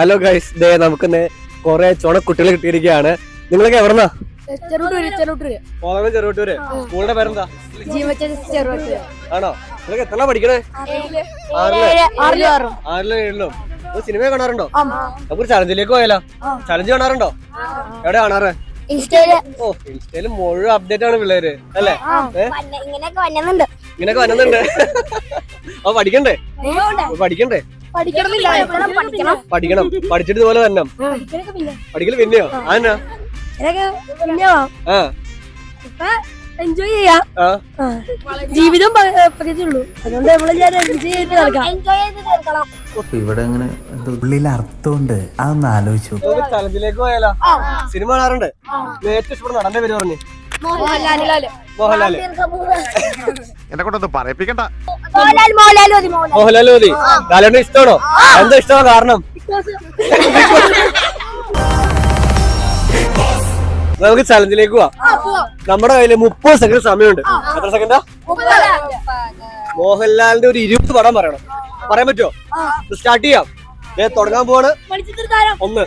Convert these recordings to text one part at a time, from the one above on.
Hello guys, ദേ നമുക്കിന്ന് കുറെ ചുണക്കുട്ടികൾ കിട്ടിയിരിക്കുകയാണ്. നിങ്ങളൊക്കെ എവിടെന്നാ? ചെറുവട്ടൂര്. സ്കൂളിന്റെ പേരെന്താ? ആണോ? നിങ്ങളൊക്കെ എത്ര പഠിക്കണേ? 6-7 സിനിമ കാണാറുണ്ടോ? നമുക്ക് ചലഞ്ചിലേക്ക് പോയാലോ? ചലഞ്ച് കാണാറുണ്ടോ? എവിടെ കാണാറ്? ഓ, ഇൻസ്റ്റയില് മുഴുവൻ അപ്ഡേറ്റ് ആണ് പിള്ളേര് അല്ലേ? ഇങ്ങനെയൊക്കെ വന്നുണ്ട്. അപ്പൊ പഠിക്കണ്ടേ? പഠിക്കണം. പഠിച്ചിട്ട് ഇതുപോലെ തന്നെ പഠിക്കല് പിന്നെയോ? ആന്നാ എൻജോയ് ചെയ്യാം. ജീവിതം പകുതിയുള്ളൂ, അതുകൊണ്ട് ഇവിടെ ഇങ്ങനെ ഉള്ളിൽ അർത്ഥമുണ്ട്. അതൊന്ന് ആലോചിച്ചു. ചലഞ്ചിലേക്ക് പോയാലോ? സിനിമ കാണാറുണ്ട്. ഏറ്റവും ഇഷ്ടപ്പെട്ട നടന്റെ പേര് പറഞ്ഞു. മോഹൻലാല്. എന്നെ കൊണ്ടൊന്നും പറയിപ്പിക്കണ്ട. മോഹൻലാൽ മതി. ലാലേട്ടന് ഇഷ്ടമാണോ? എന്താ ഇഷ്ടമാ കാരണം? നമുക്ക് ചലഞ്ചിലേക്ക് പോവാം. നമ്മുടെ കയ്യില് 30 സെക്കൻഡ് സമയമുണ്ട്. എത്ര സെക്കൻഡാ? മോഹൻലാലിന്റെ ഒരു 20 പടം പറയണം. പറയാൻ പറ്റുമോ? സ്റ്റാർട്ട് ചെയ്യാം. തുടങ്ങാൻ പോവാണ്. 1 2 4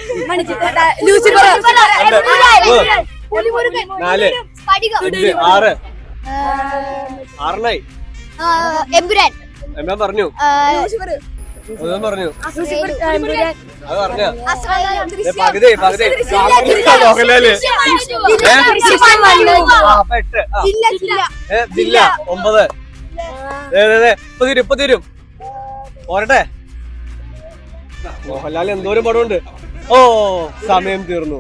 5 6 6 എല്ലാം പറഞ്ഞു. അത് പറഞ്ഞു. പകുതി മോഹൻലാല്. 9. ഇപ്പൊ തീരും. പോരട്ടെ. മോഹൻലാൽ എന്തോരം പടമുണ്ട്. ഓ, സമയം തീർന്നു.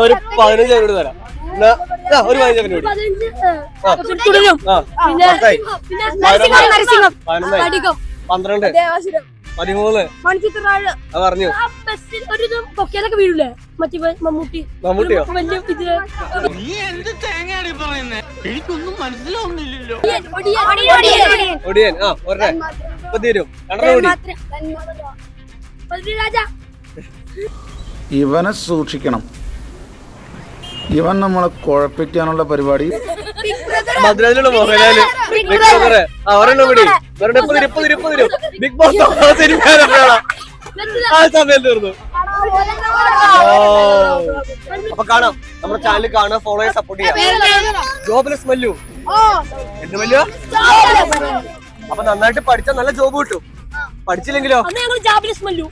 ഒരു 15 സെക്കൻഡ് തരാം. ഒരു 15 സെക്കൻഡ് കൂടി. 12 13 അത് പറഞ്ഞു. മമ്മൂട്ടിയോ? ഒടിയൻ. ഒരേ ഇപ്പൊ തീരും. 2 കൂടി. ഇവനെ സൂക്ഷിക്കണം. ഇവൻ നമ്മളെ കുഴപ്പിക്കാനുള്ള പരിപാടി. മദ്രാസിലുള്ള മോഹൻലാല്. ഒരെണ്ണം കൂടി. 20 ബിഗ് ബോസ് ആ സമയം തീർന്നു. അപ്പൊ കാണാം, നമ്മുടെ ചാനൽ കാണാം, ഫോളോ ചെയ്യാൻ സപ്പോർട്ട് ചെയ്യാം. ജോബ്ലെസ് മല്ലു. എന്ത് മല്ലു? അപ്പൊ നന്നായിട്ട് പഠിച്ചാൽ നല്ല ജോബ് കിട്ടും. പഠിച്ചില്ലെങ്കിലോ? ജോബ്ലെസ് മല്ലു.